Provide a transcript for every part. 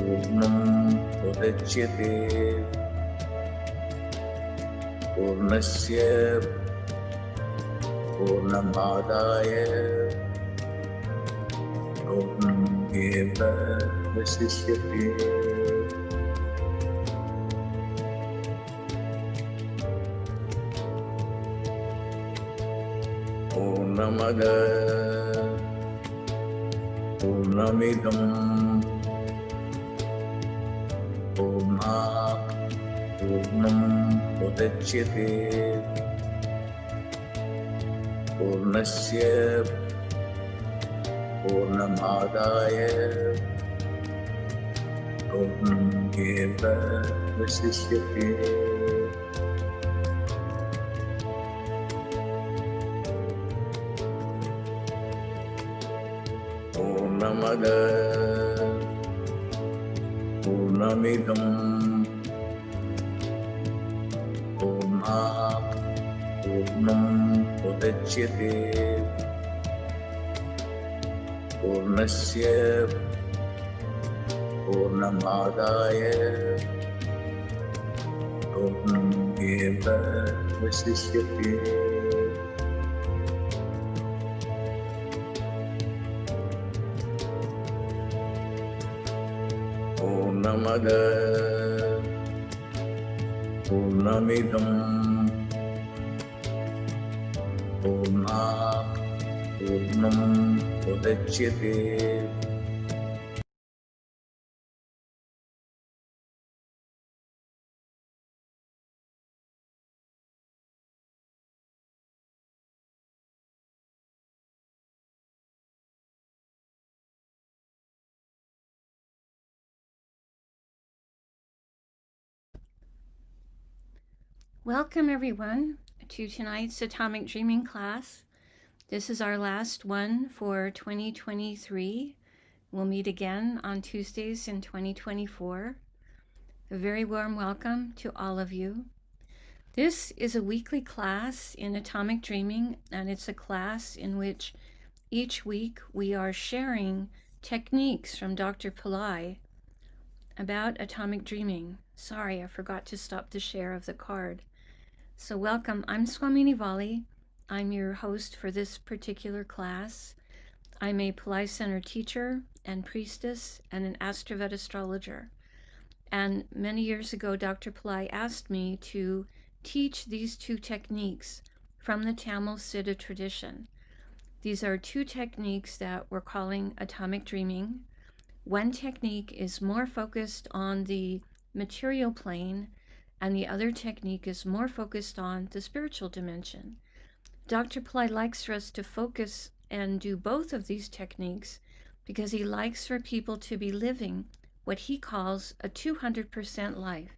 पूर्णं उदच्यते पूर्णस्य पूर्णमादाय पूर्णमेवावशिष्यते। पूर्णमद पूर्णमिदं पूर्णात् पूर्णम् उदच्यते पूर्णस्य पूर्णमादाय पूर्णमेवावशिष्यते। पूर्णमद पूर्णमिदं पूर्णात् पूर्णम् उदच्यते पूर्णस्य पूर्णमादाय पूर्णमेवावशिष्यते। पूर्णमद पूर्णमिदं पूर्णात् पूर्णम् उदच्यते। Welcome everyone to tonight's Atomic Dreaming class. This is our last one for 2023. We'll meet again on Tuesdays in 2024. A very warm welcome to all of you. This is a weekly class in Atomic Dreaming, and it's a class in which each week we are sharing techniques from Dr. Pillai about atomic dreaming. Sorry, I forgot to stop the share of the card. So welcome, I'm Swamini Valli. I'm your host for this particular class. I'm a Pillai Center teacher and priestess and an AstroVed astrologer. And many years ago, Dr. Pillai asked me to teach these two techniques from the Tamil Siddha tradition. These are two techniques that we're calling atomic dreaming. One technique is more focused on the material plane, and the other technique is more focused on the spiritual dimension. Dr. Pillai likes for us to focus and do both of these techniques because he likes for people to be living what he calls a 200% life,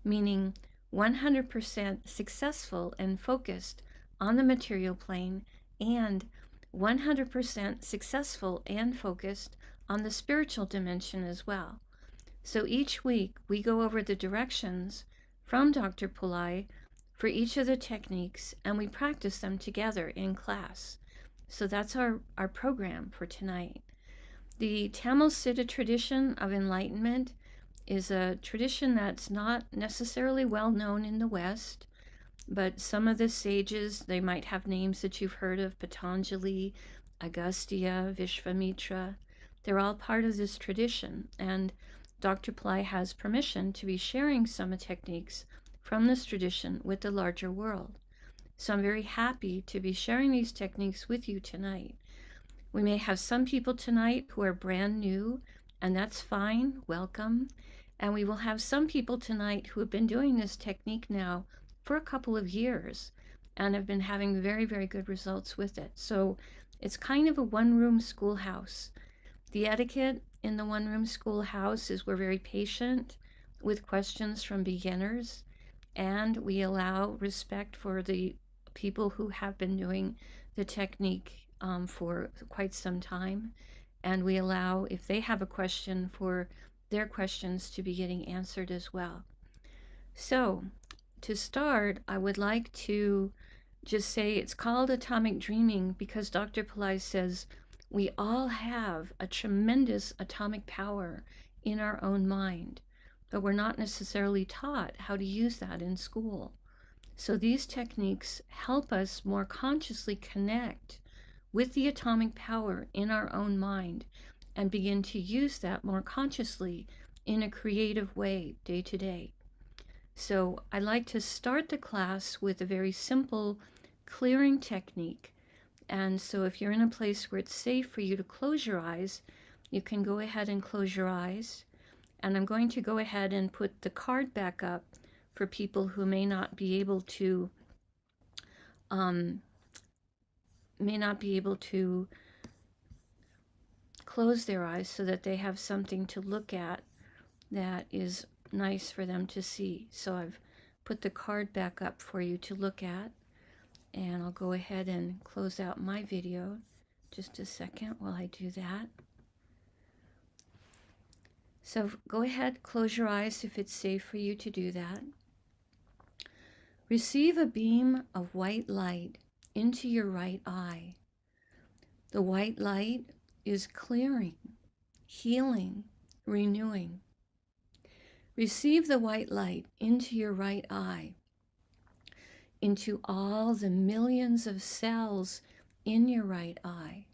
meaning 100% successful and focused on the material plane and 100% successful and focused on the spiritual dimension as well. So each week we go over the directions from Dr. Pillai for each of the techniques, and we practice them together in class. So that's our program for tonight. The Tamil Siddha tradition of enlightenment is a tradition that's not necessarily well known in the West, but some of the sages, they might have names that you've heard of: Patanjali, Agastya, Vishvamitra. They're all part of this tradition, and Dr. Pillai has permission to be sharing some techniques from this tradition with the larger world. So I'm very happy to be sharing these techniques with you tonight. We may have some people tonight who are brand new, and that's fine, welcome. And we will have some people tonight who have been doing this technique now for a couple of years and have been having very, very good results with it. So it's kind of a one-room schoolhouse. The etiquette in the one-room schoolhouse is we're very patient with questions from beginners, and we allow respect for the people who have been doing the technique for quite some time, and we allow, if they have a question, for their questions to be getting answered as well. So to start, I would like to just say it's called atomic dreaming because Dr. Pillai says we all have a tremendous atomic power in our own mind, but we're not necessarily taught how to use that in school. So these techniques help us more consciously connect with the atomic power in our own mind and begin to use that more consciously in a creative way day to day. So I like to start the class with a very simple clearing technique. And so if you're in a place where it's safe for you to close your eyes, you can go ahead and close your eyes. And I'm going to go ahead and put the card back up for people who may not be able to close their eyes, so that they have something to look at that is nice for them to see. So I've put the card back up for you to look at, and I'll go ahead and close out my video. Just a second while I do that. So go ahead, close your eyes if it's safe for you to do that. Receive a beam of white light into your right eye. The white light is clearing, healing, renewing. Receive the white light into your right eye, into all the millions of cells in your right eye.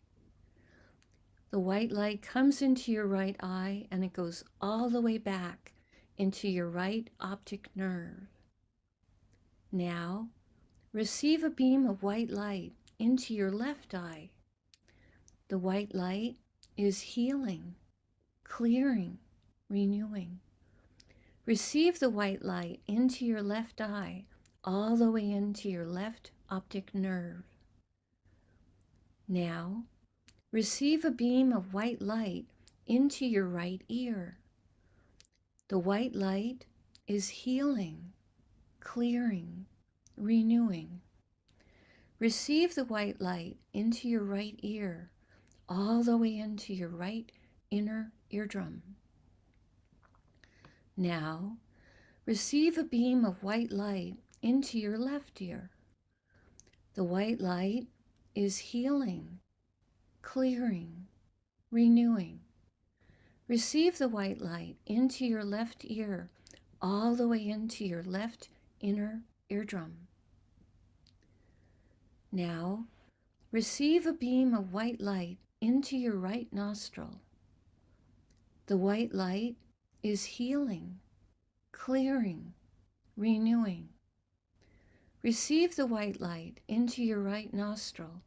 The white light comes into your right eye and it goes all the way back into your right optic nerve. Now, receive a beam of white light into your left eye. The white light is healing, clearing, renewing. Receive the white light into your left eye, all the way into your left optic nerve. Now, receive a beam of white light into your right ear. The white light is healing, clearing, renewing. Receive the white light into your right ear, all the way into your right inner eardrum. Now, receive a beam of white light into your left ear. The white light is healing, clearing, renewing. Receive the white light into your left ear, all the way into your left inner eardrum. Now, receive a beam of white light into your right nostril. The white light is healing, clearing, renewing. Receive the white light into your right nostril,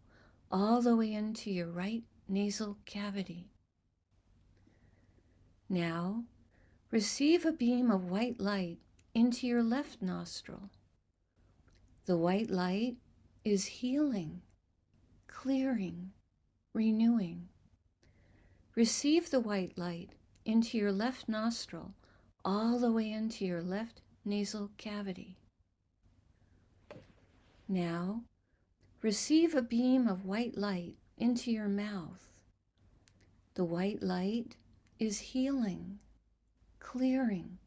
all the way into your right nasal cavity. Now, receive a beam of white light into your left nostril. The white light is healing, clearing, renewing. Receive the white light into your left nostril, all the way into your left nasal cavity. Now, receive a beam of white light into your mouth. The white light is healing, clearing,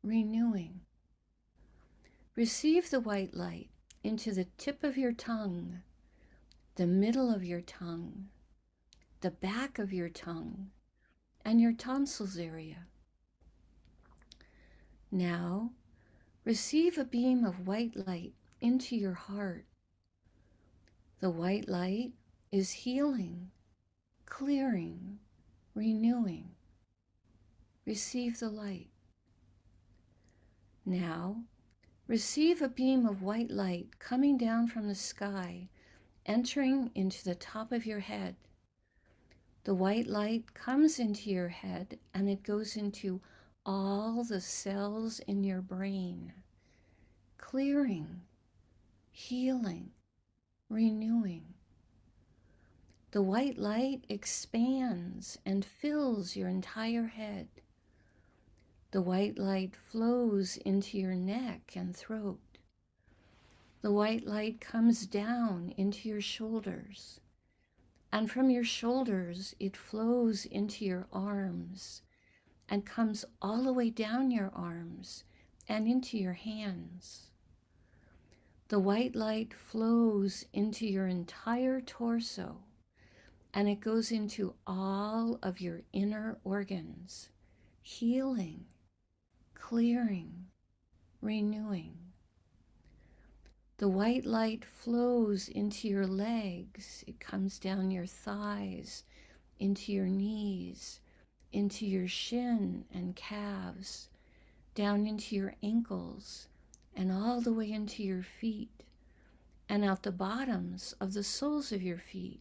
renewing. Receive the white light into the tip of your tongue, the middle of your tongue, the back of your tongue, and your tonsils area. Now, receive a beam of white light into your heart. The white light is healing, clearing, renewing. Receive the light. Now, receive a beam of white light coming down from the sky, entering into the top of your head. The white light comes into your head and it goes into all the cells in your brain, clearing, healing, renewing. The white light expands and fills your entire head. The white light flows into your neck and throat. The white light comes down into your shoulders. And from your shoulders, it flows into your arms and comes all the way down your arms and into your hands. The white light flows into your entire torso, and it goes into all of your inner organs, healing, clearing, renewing. The white light flows into your legs. It comes down your thighs, into your knees, into your shin and calves, down into your ankles, and all the way into your feet, and out the bottoms of the soles of your feet,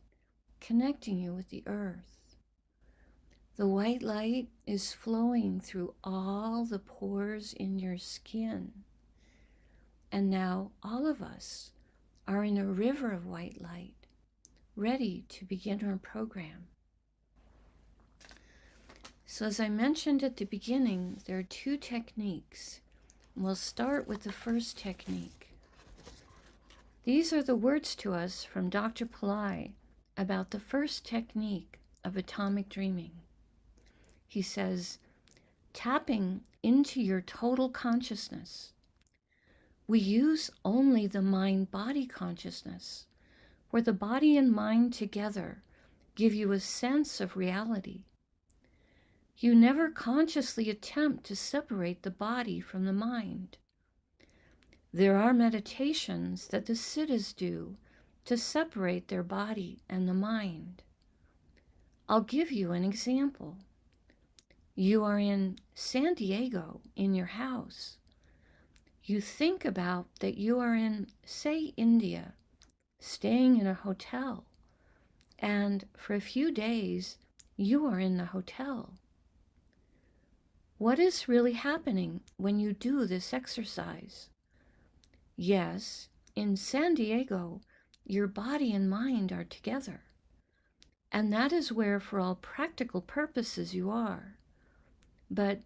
connecting you with the earth. The white light is flowing through all the pores in your skin. And now all of us are in a river of white light, ready to begin our program. So as I mentioned at the beginning, there are two techniques. We'll start with the first technique. These are the words to us from Dr. Pillai about the first technique of atomic dreaming. He says, tapping into your total consciousness. We use only the mind-body consciousness, where the body and mind together give you a sense of reality. You never consciously attempt to separate the body from the mind. There are meditations that the siddhas do to separate their body and the mind. I'll give you an example. You are in San Diego in your house. You think about that you are in, say, India, staying in a hotel, and for a few days you are in the hotel. What is really happening when you do this exercise? Yes, in San Diego, your body and mind are together. And that is where, for all practical purposes, you are. But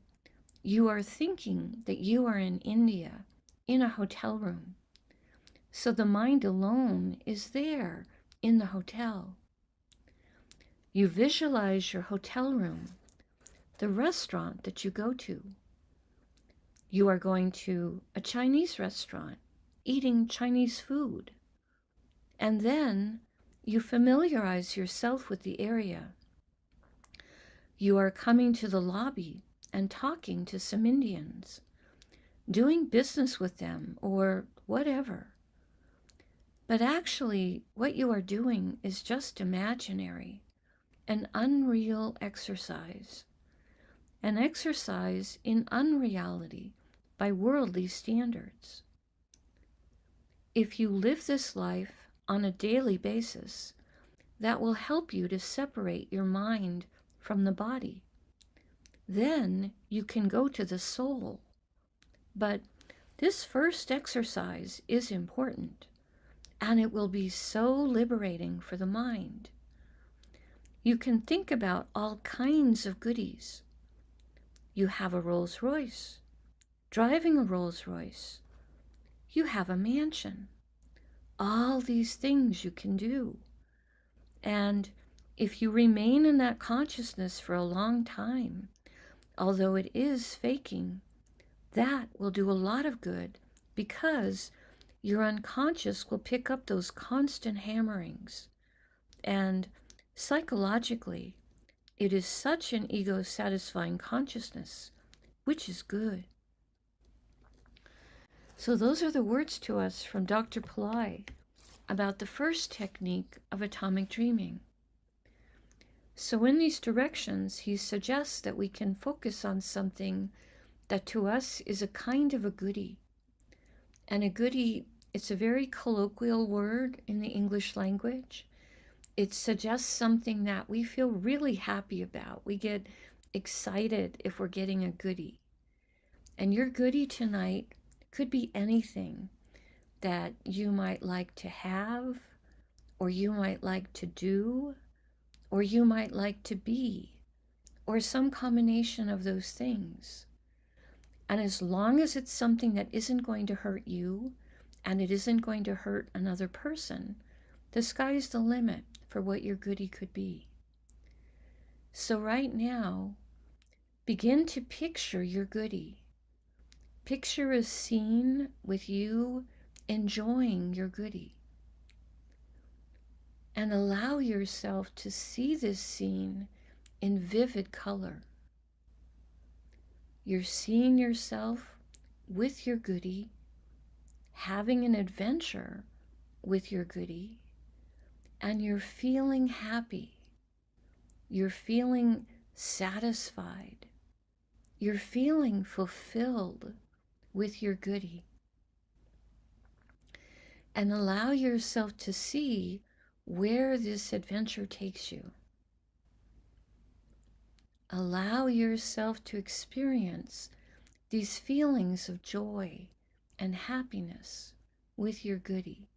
you are thinking that you are in India, in a hotel room. So the mind alone is there in the hotel. You visualize your hotel room, the restaurant that you go to. You are going to a Chinese restaurant, eating Chinese food. And then you familiarize yourself with the area. You are coming to the lobby and talking to some Indians, doing business with them or whatever. But actually, what you are doing is just imaginary, an unreal exercise, an exercise in unreality by worldly standards. If you live this life on a daily basis, that will help you to separate your mind from the body. Then you can go to the soul. But this first exercise is important, and it will be so liberating for the mind. You can think about all kinds of goodies. You have a Rolls Royce, driving a Rolls Royce. You have a mansion. All these things you can do. And if you remain in that consciousness for a long time, although it is faking, that will do a lot of good because your unconscious will pick up those constant hammerings. And psychologically, it is such an ego-satisfying consciousness, which is good. So those are the words to us from Dr. Pillai about the first technique of atomic dreaming. So in these directions, he suggests that we can focus on something that to us is a kind of a goodie. And a goodie, it's a very colloquial word in the English language. It suggests something that we feel really happy about. We get excited if we're getting a goodie. And your goodie tonight could be anything that you might like to have, or you might like to do, or you might like to be, or some combination of those things. And as long as it's something that isn't going to hurt you, and it isn't going to hurt another person, the sky's the limit for what your goodie could be. So right now, begin to picture your goodie. Picture a scene with you enjoying your goodie. And allow yourself to see this scene in vivid color. You're seeing yourself with your goodie, having an adventure with your goodie, and you're feeling happy. You're feeling satisfied. You're feeling fulfilled with your goodie. And allow yourself to see where this adventure takes you. Allow yourself to experience these feelings of joy and happiness with your goodie.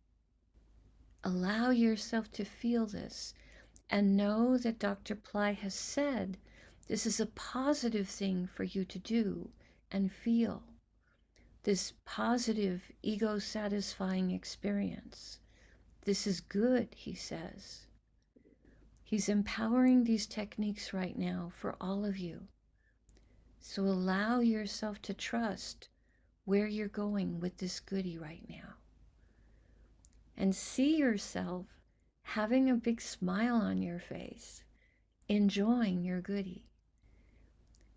Allow yourself to feel this and know that Dr. Pillai has said this is a positive thing for you to do and feel. This positive, ego-satisfying experience. This is good, he says. He's empowering these techniques right now for all of you. So allow yourself to trust where you're going with this goodie right now. And see yourself having a big smile on your face, enjoying your goodie.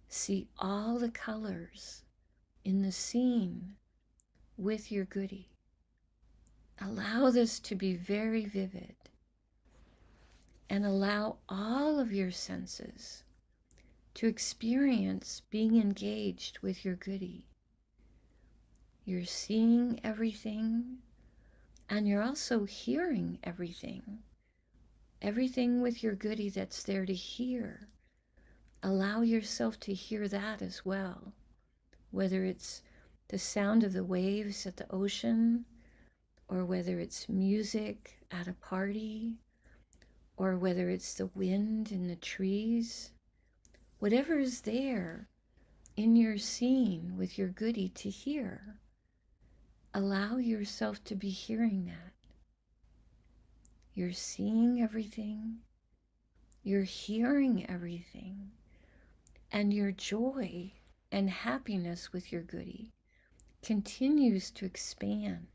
See all the colors in the scene with your goodie. Allow this to be very vivid. And allow all of your senses to experience being engaged with your goodie. You're seeing everything, and you're also hearing everything. Everything with your goodie that's there to hear. Allow yourself to hear that as well, whether it's the sound of the waves at the ocean, or whether it's music at a party, or whether it's the wind in the trees. Whatever is there in your scene with your goodie to hear, allow yourself to be hearing that. You're seeing everything, you're hearing everything, and your joy and happiness with your goodie continues to expand.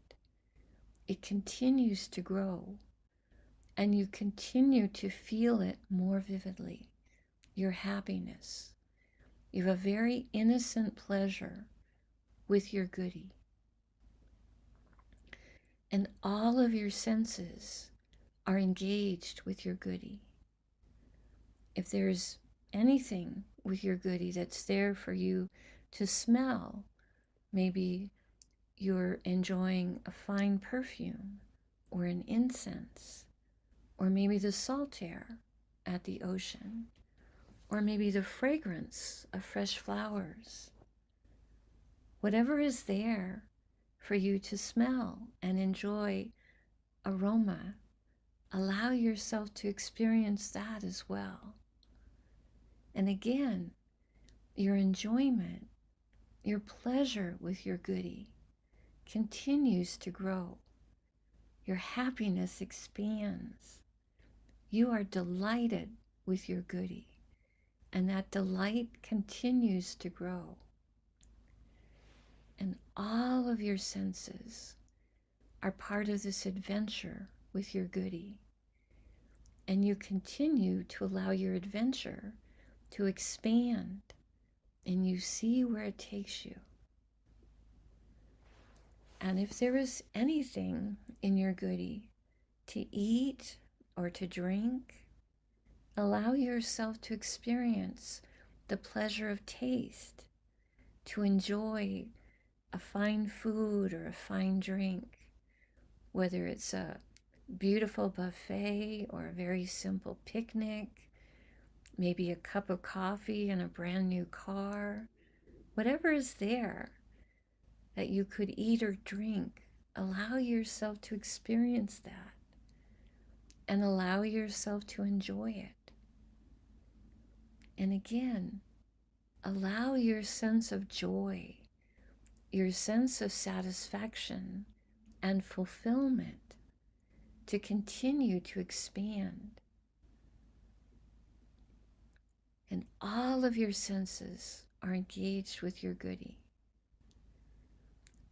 It continues to grow, and you continue to feel it more vividly, your happiness. You have a very innocent pleasure with your goodie. And all of your senses are engaged with your goodie. If there's anything with your goodie that's there for you to smell, maybe you're enjoying a fine perfume or an incense, or maybe the salt air at the ocean, or maybe the fragrance of fresh flowers. Whatever is there for you to smell and enjoy aroma, allow yourself to experience that as well. And again, your enjoyment, your pleasure with your goodie continues to grow. Your happiness expands. You are delighted with your goodie, and that delight continues to grow. And all of your senses are part of this adventure with your goodie. And you continue to allow your adventure to expand, and you see where it takes you. And if there is anything in your goodie to eat or to drink, allow yourself to experience the pleasure of taste, to enjoy a fine food or a fine drink, whether it's a beautiful buffet or a very simple picnic, maybe a cup of coffee in a brand new car. Whatever is there that you could eat or drink, allow yourself to experience that and allow yourself to enjoy it. And again, allow your sense of joy, your sense of satisfaction and fulfillment to continue to expand. And all of your senses are engaged with your goodie.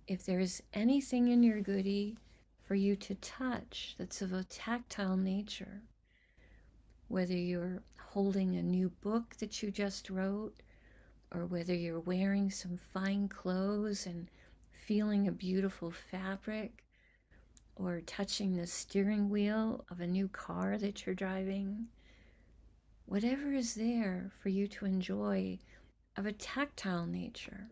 If there is anything in your goodie for you to touch that's of a tactile nature, whether you're holding a new book that you just wrote, or whether you're wearing some fine clothes and feeling a beautiful fabric, or touching the steering wheel of a new car that you're driving, whatever is there for you to enjoy of a tactile nature,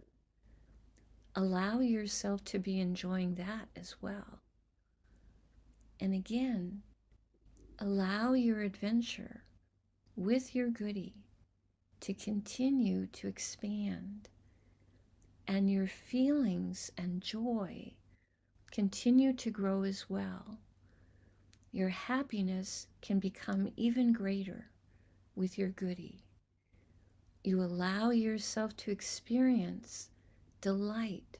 allow yourself to be enjoying that as well. And again, allow your adventure with your goodie to continue to expand, and your feelings and joy continue to grow as well. Your happiness can become even greater with your goodie. You allow yourself to experience delight,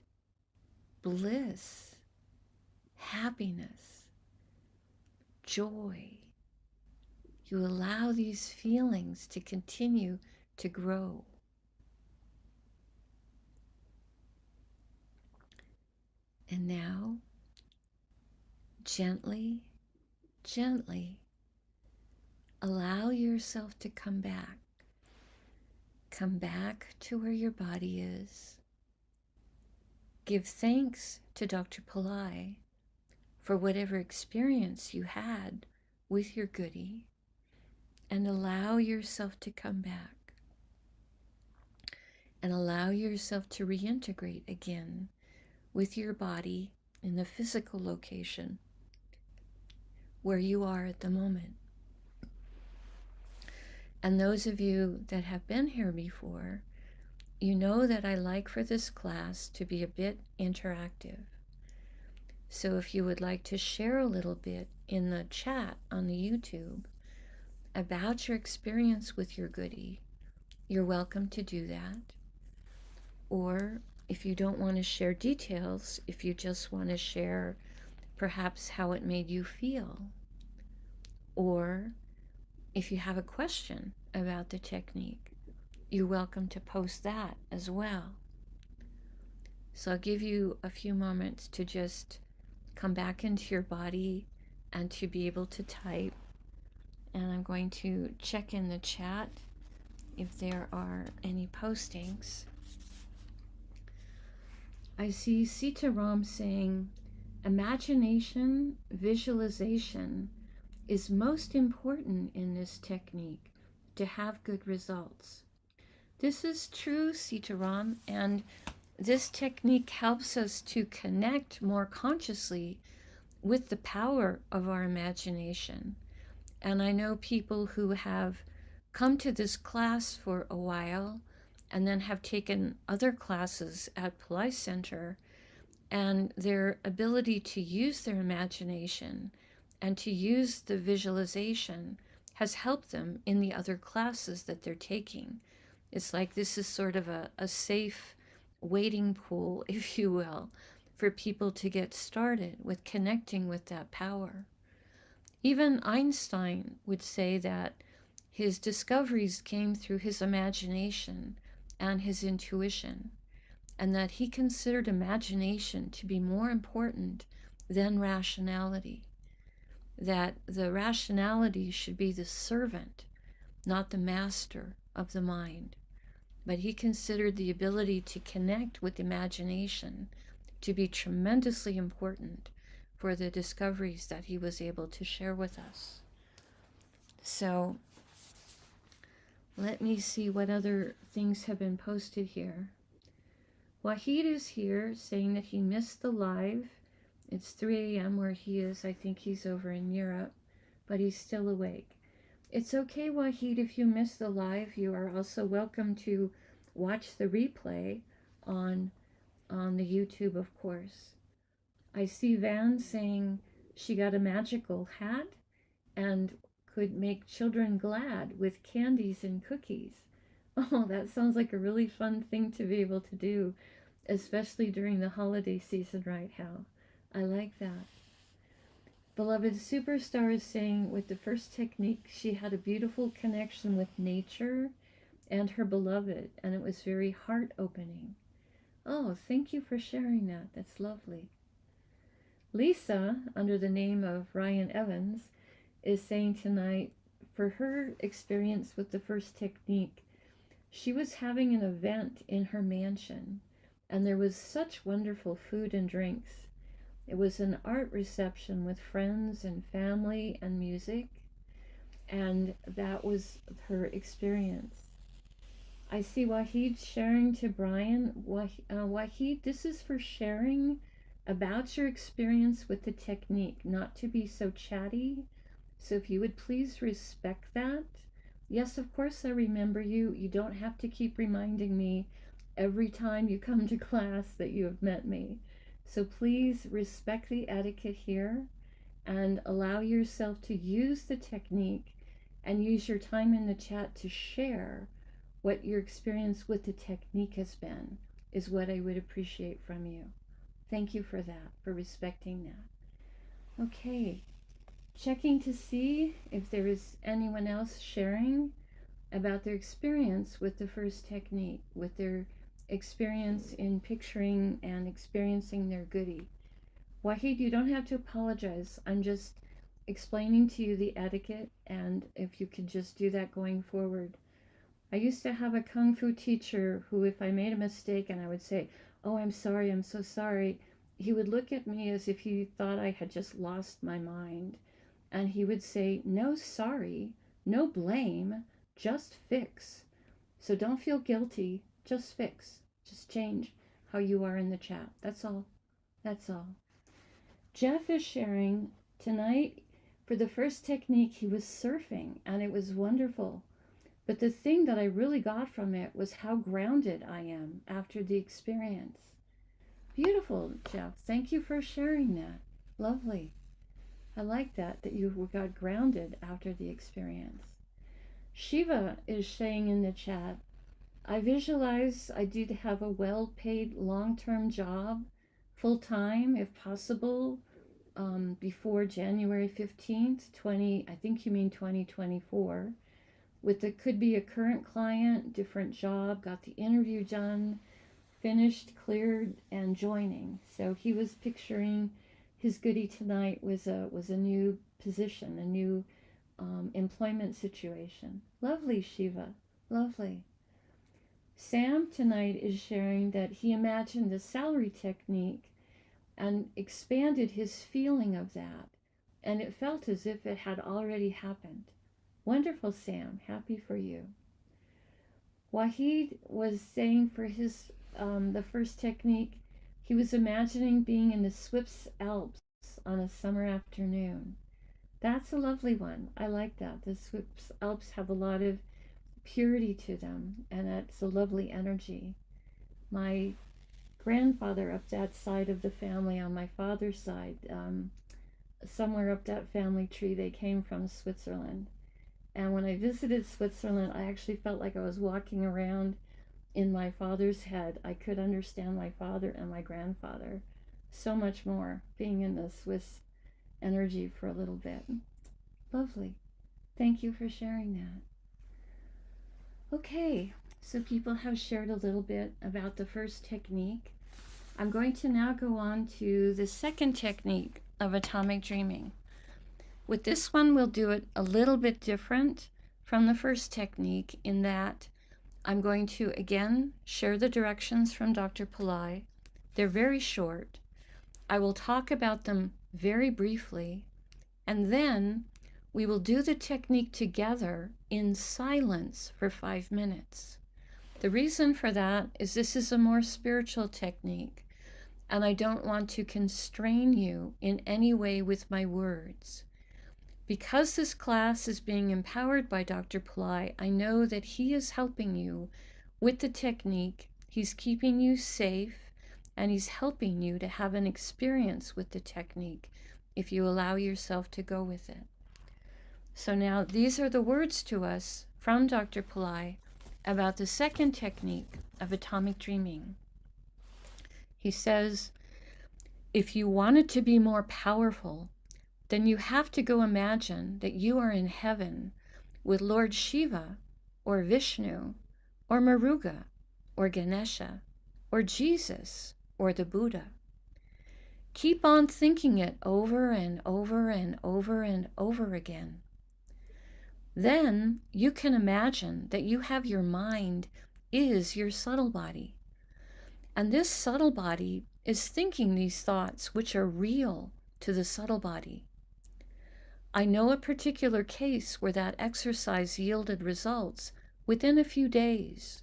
bliss, happiness, joy. You allow these feelings to continue to grow. And now, gently, gently, allow yourself to come back. Come back to where your body is. Give thanks to Dr. Pillai for whatever experience you had with your goodie, and allow yourself to come back. And allow yourself to reintegrate again with your body in the physical location where you are at the moment. And those of you that have been here before, you know that I like for this class to be a bit interactive. So if you would like to share a little bit in the chat on the YouTube about your experience with your goodie, you're welcome to do that. Or if you don't want to share details, if you just want to share perhaps how it made you feel, or if you have a question about the technique, you're welcome to post that as well. So I'll give you a few moments to just come back into your body and to be able to type. And I'm going to check in the chat if there are any postings. I see Sita Ram saying, imagination, visualization is most important in this technique to have good results. This is true, Sita Ram, and this technique helps us to connect more consciously with the power of our imagination. And I know people who have come to this class for a while and then have taken other classes at Pillai Center, and their ability to use their imagination and to use the visualization has helped them in the other classes that they're taking. It's like this is sort of a safe wading pool, if you will, for people to get started with connecting with that power. Even Einstein would say that his discoveries came through his imagination and his intuition, and that he considered imagination to be more important than rationality, that the rationality should be the servant, not the master of the mind. But he considered the ability to connect with imagination to be tremendously important for the discoveries that he was able to share with us. So let me see what other things have been posted here. Wahid is here saying that he missed the live. It's 3 a.m. where he is. I think he's over in Europe, but he's still awake. It's okay, Wahid, if you missed the live. You are also welcome to watch the replay on the YouTube, of course. I see Van saying she got a magical hat and could make children glad with candies and cookies. Oh, that sounds like a really fun thing to be able to do, especially during the holiday season right now. I like that. Beloved Superstar is saying with the first technique, she had a beautiful connection with nature and her beloved, and it was very heart-opening. Oh, thank you for sharing that. That's lovely. Lisa, under the name of Ryan Evans, is saying tonight, for her experience with the first technique, She was having an event in her mansion, and there was such wonderful food and drinks. It was an art reception with friends and family and music, and that was her experience. I see Wahid sharing to Brian. Wahid, this is for sharing about your experience with the technique, not to be so chatty. So if you would please respect that. Yes, of course I remember you. You don't have to keep reminding me every time you come to class that you have met me. So please respect the etiquette here and allow yourself to use the technique and use your time in the chat to share what your experience with the technique has been, is what I would appreciate from you. Thank you for that, for respecting that. Okay, checking to see if there is anyone else sharing about their experience with the first technique, with their experience in picturing and experiencing their goodie. Wahid, you don't have to apologize. I'm just explaining to you the etiquette, and if you could just do that going forward. I used to have a kung fu teacher who, if I made a mistake and I would say, "Oh, I'm sorry, I'm so sorry," he would look at me as if he thought I had just lost my mind. And he would say, "No sorry, no blame, just fix. So don't feel guilty, just fix. Just change how you are in the chat. That's all. That's all." Jeff is sharing tonight. For the first technique, he was surfing, and it was wonderful. But the thing that I really got from it was how grounded I am after the experience. Beautiful, Jeff. Thank you for sharing that. Lovely. I like that you got grounded after the experience. Shiva is saying in the chat, I visualize I did have a well-paid long-term job, full-time if possible, before January 15th, I think you mean 2024. Could be a current client, different job, got the interview done, finished, cleared, and joining. So he was picturing his goodie tonight was a new position, a new employment situation. Lovely, Shiva. Lovely. Sam tonight is sharing that he imagined a salary technique and expanded his feeling of that. And it felt as if it had already happened. Wonderful, Sam. Happy for you. Wahid was saying for his the first technique, he was imagining being in the Swiss Alps on a summer afternoon. That's a lovely one. I like that. The Swiss Alps have a lot of purity to them, and that's a lovely energy. My grandfather up that side of the family, on my father's side, somewhere up that family tree, they came from Switzerland. And when I visited Switzerland, I actually felt like I was walking around in my father's head. I could understand my father and my grandfather so much more being in the Swiss energy for a little bit. Lovely. Thank you for sharing that. Okay, so people have shared a little bit about the first technique. I'm going to now go on to the second technique of atomic dreaming. With this one, we'll do it a little bit different from the first technique in that I'm going to, again, share the directions from Dr. Pillai. They're very short. I will talk about them very briefly, and then we will do the technique together in silence for 5 minutes. The reason for that is this is a more spiritual technique, and I don't want to constrain you in any way with my words. Because this class is being empowered by Dr. Pillai, I know that he is helping you with the technique. He's keeping you safe, and he's helping you to have an experience with the technique if you allow yourself to go with it. So now these are the words to us from Dr. Pillai about the second technique of atomic dreaming. He says, if you want it to be more powerful, then you have to go imagine that you are in heaven with Lord Shiva or Vishnu or Muruga or Ganesha or Jesus or the Buddha. Keep on thinking it over and over and over and over again. Then you can imagine that you have your mind is your subtle body. And this subtle body is thinking these thoughts which are real to the subtle body. I know a particular case where that exercise yielded results within a few days.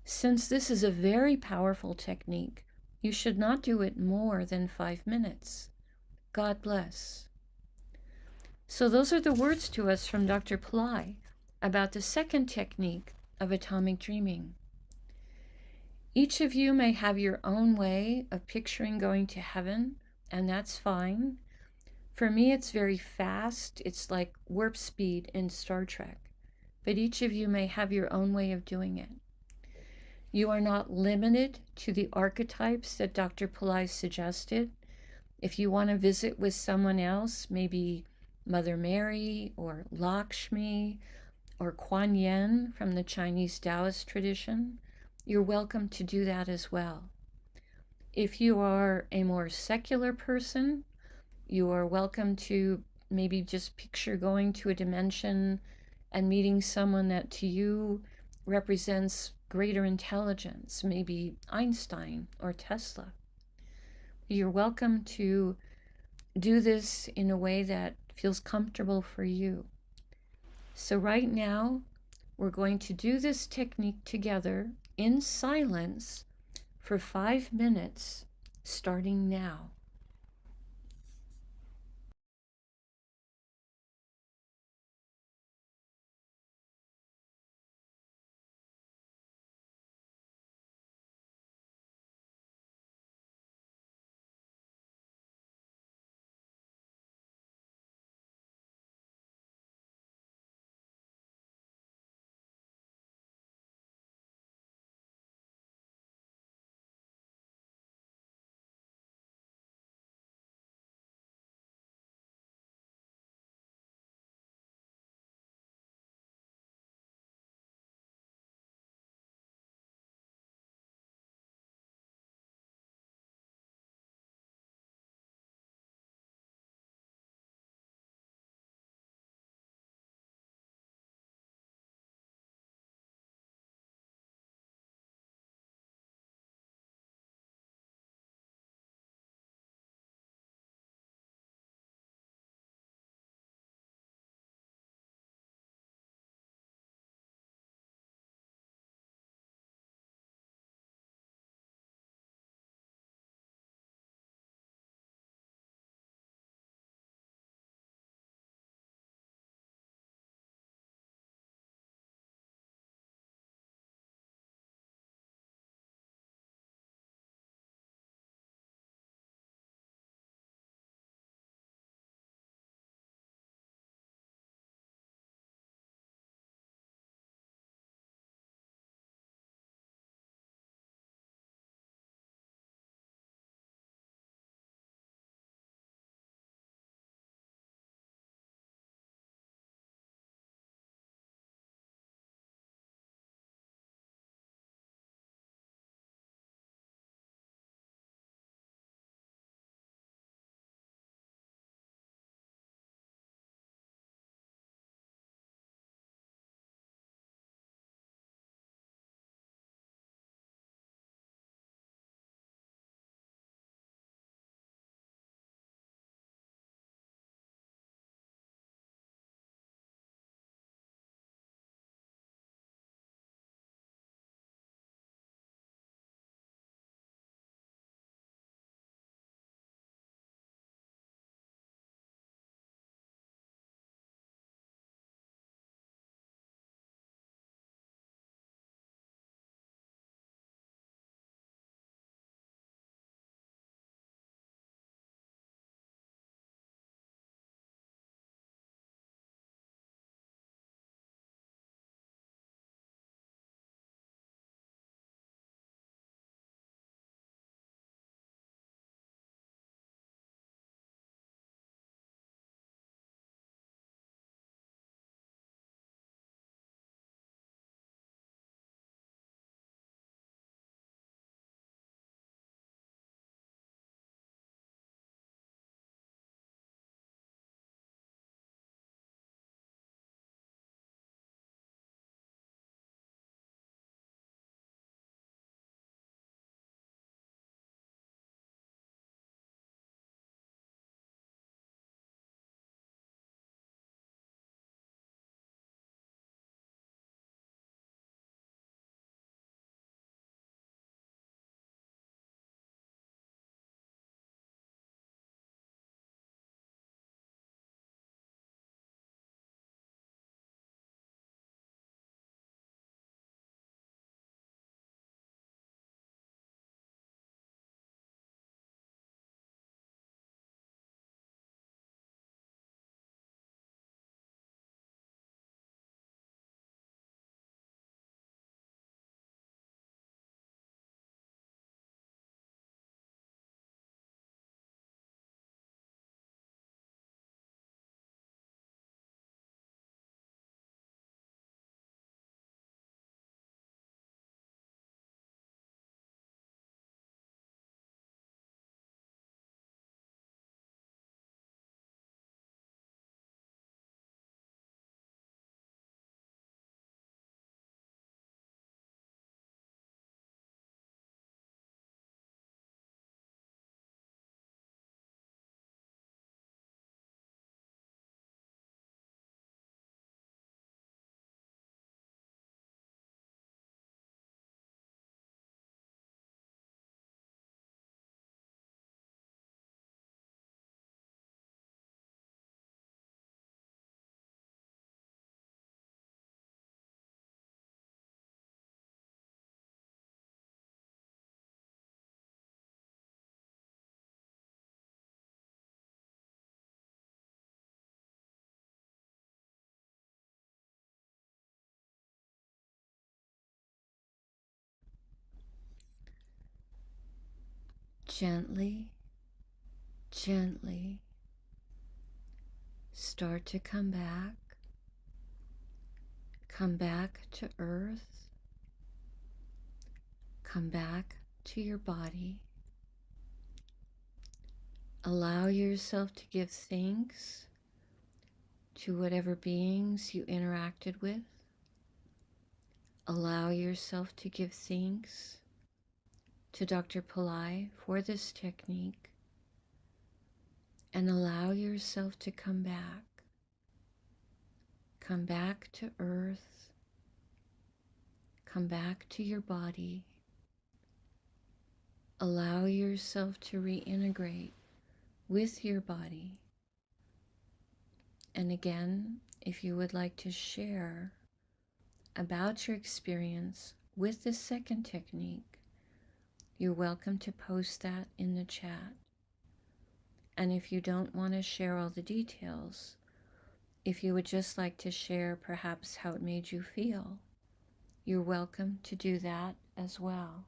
Since this is a very powerful technique, you should not do it more than 5 minutes. God bless. So those are the words to us from Dr. Pillai about the second technique of atomic dreaming. Each of you may have your own way of picturing going to heaven, and that's fine. For me, it's very fast. It's like warp speed in Star Trek. But each of you may have your own way of doing it. You are not limited to the archetypes that Dr. Pillai suggested. If you want to visit with someone else, maybe Mother Mary or Lakshmi or Kuan Yin from the Chinese Taoist tradition, you're welcome to do that as well. If you are a more secular person, you are welcome to maybe just picture going to a dimension and meeting someone that to you represents greater intelligence, maybe Einstein or Tesla. You're welcome to do this in a way that feels comfortable for you. So right now, we're going to do this technique together in silence for 5 minutes, starting now. gently, gently start to come back to earth, come back to your body. Allow yourself to give thanks to whatever beings you interacted with. Allow yourself to give thanks to Dr. Pillai for this technique, and allow yourself to come back to earth, come back to your body. Allow yourself to reintegrate with your body. And again, if you would like to share about your experience with the second technique, you're welcome to post that in the chat. And if you don't want to share all the details, if you would just like to share perhaps how it made you feel, you're welcome to do that as well.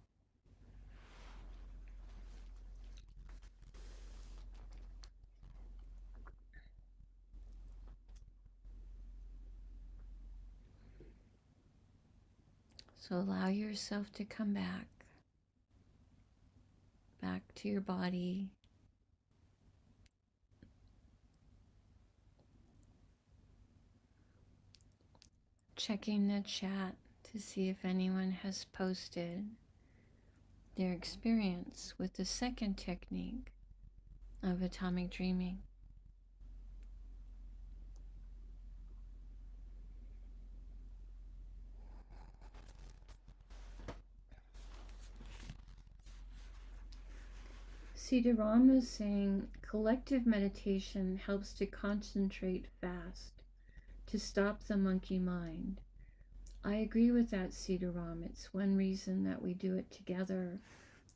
So allow yourself to come back to your body. Checking the chat to see if anyone has posted their experience with the second technique of atomic dreaming. Siddha Ram is saying collective meditation helps to concentrate fast, to stop the monkey mind. I agree with that, Siddha Ram. It's one reason that we do it together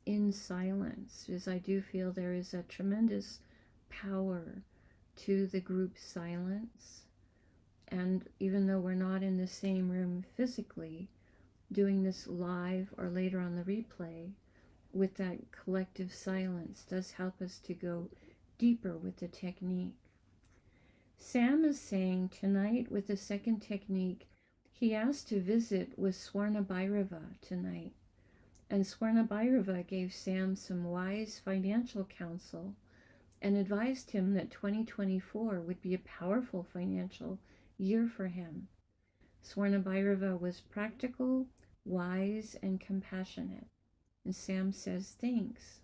in silence, is I do feel there is a tremendous power to the group silence. And even though we're not in the same room physically, doing this live or later on the replay with that collective silence does help us to go deeper with the technique. Sam is saying tonight with the second technique, he asked to visit with Swarna Bhairava tonight. And Swarna Bhairava gave Sam some wise financial counsel and advised him that 2024 would be a powerful financial year for him. Swarna Bhairava was practical, wise, and compassionate. And Sam says, thanks.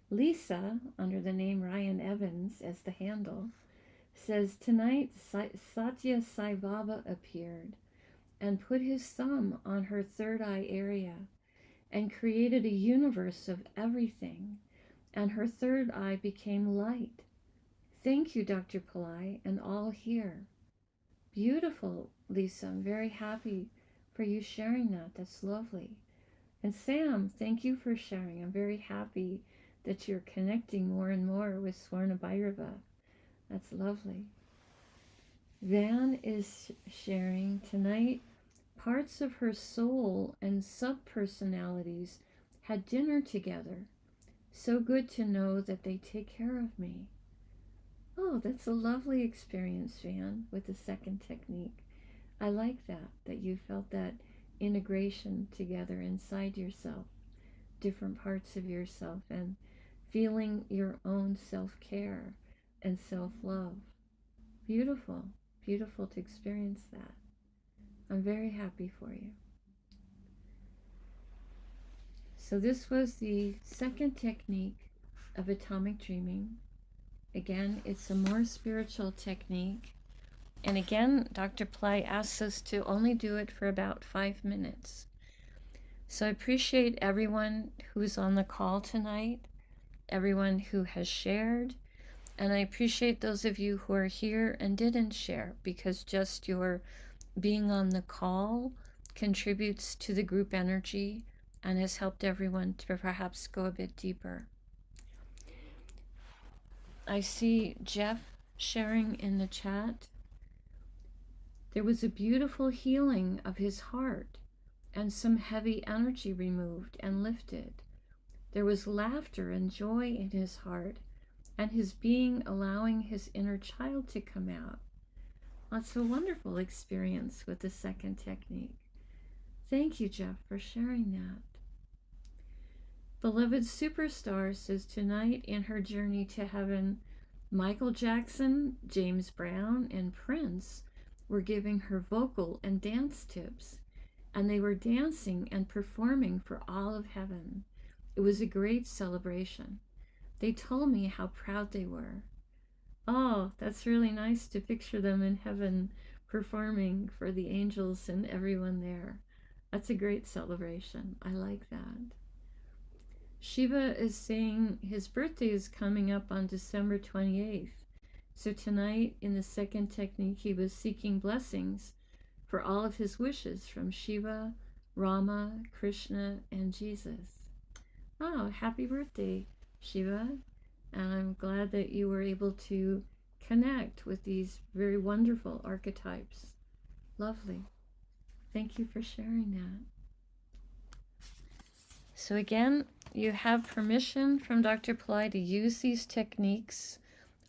Lisa, under the name Ryan Evans as the handle, says, tonight Satya Sai Baba appeared and put his thumb on her third eye area and created a universe of everything, and her third eye became light. Thank you, Dr. Pillai, and all here. Beautiful, Lisa. I'm very happy for you sharing that. That's lovely. And Sam, thank you for sharing. I'm very happy that you're connecting more and more with Swarna Bhairava. That's lovely. Van is sharing tonight. Parts of her soul and sub-personalities had dinner together. So good to know that they take care of me. Oh, that's a lovely experience, Van, with the second technique. I like that you felt that integration together inside yourself, different parts of yourself, and feeling your own self-care and self-love. Beautiful, beautiful to experience that. I'm very happy for you. So this was the second technique of atomic dreaming. Again, it's a more spiritual technique. And again, Dr. Pillai asks us to only do it for about 5 minutes. So I appreciate everyone who's on the call tonight, everyone who has shared, and I appreciate those of you who are here and didn't share, because just your being on the call contributes to the group energy and has helped everyone to perhaps go a bit deeper. I see Jeff sharing in the chat. There was a beautiful healing of his heart and some heavy energy removed and lifted. There was laughter and joy in his heart, and his being allowing his inner child to come out. That's a wonderful experience with the second technique. Thank you, Jeff, for sharing that. Beloved Superstar says tonight in her journey to heaven, Michael Jackson, James Brown, and Prince were giving her vocal and dance tips, and they were dancing and performing for all of heaven. It was a great celebration. They told me how proud they were. Oh, that's really nice to picture them in heaven performing for the angels and everyone there. That's a great celebration. I like that. Shiva is saying his birthday is coming up on December 28th. So tonight in the second technique, he was seeking blessings for all of his wishes from Shiva, Rama, Krishna, and Jesus. Oh, happy birthday, Shiva. And I'm glad that you were able to connect with these very wonderful archetypes. Lovely. Thank you for sharing that. So again, you have permission from Dr. Pillai to use these techniques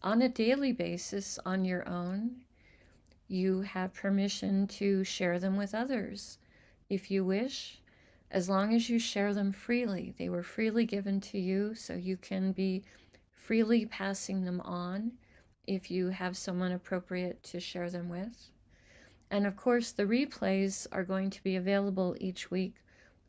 on a daily basis on your own. You have permission to share them with others if you wish, as long as you share them freely. They were freely given to you, so you can be freely passing them on if you have someone appropriate to share them with. And of course, the replays are going to be available each week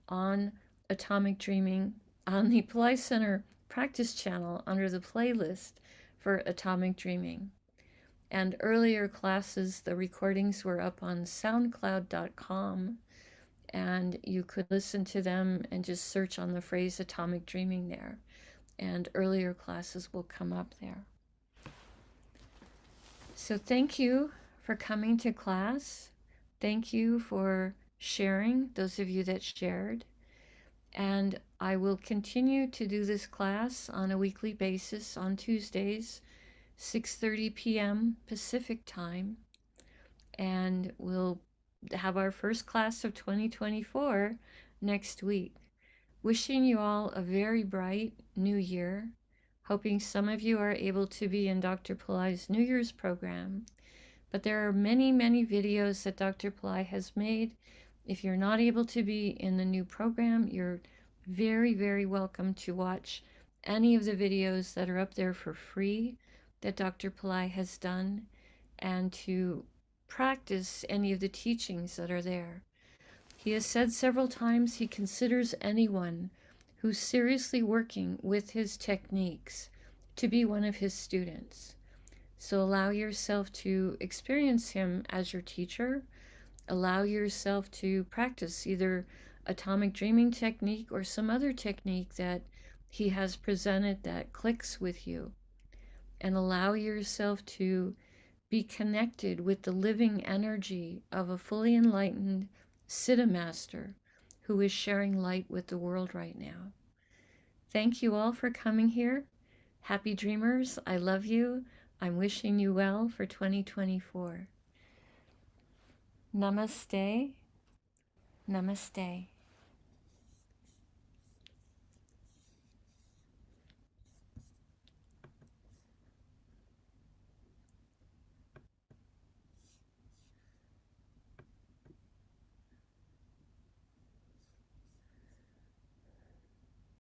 on Atomic Dreaming on the Pillai Center practice channel under the playlist for Atomic Dreaming. And earlier classes, the recordings were up on soundcloud.com, and you could listen to them and just search on the phrase Atomic Dreaming there, and earlier classes will come up there. So thank you for coming to class. Thank you for sharing, those of you that shared. And I will continue to do this class on a weekly basis on Tuesdays, 6:30 p.m. Pacific time. And we'll have our first class of 2024 next week. Wishing you all a very bright new year. Hoping some of you are able to be in Dr. Pillai's New Year's program. But there are many, many videos that Dr. Pillai has made. If you're not able to be in the new program, you're very, very welcome to watch any of the videos that are up there for free that Dr. Pillai has done, and to practice any of the teachings that are there. He has said several times he considers anyone who's seriously working with his techniques to be one of his students. So allow yourself to experience him as your teacher. Allow yourself to practice either Atomic Dreaming technique or some other technique that he has presented that clicks with you. And allow yourself to be connected with the living energy of a fully enlightened siddha master who is sharing light with the world right now. Thank you all for coming here. Happy dreamers, I love you. I'm wishing you well for 2024. Namaste. Namaste.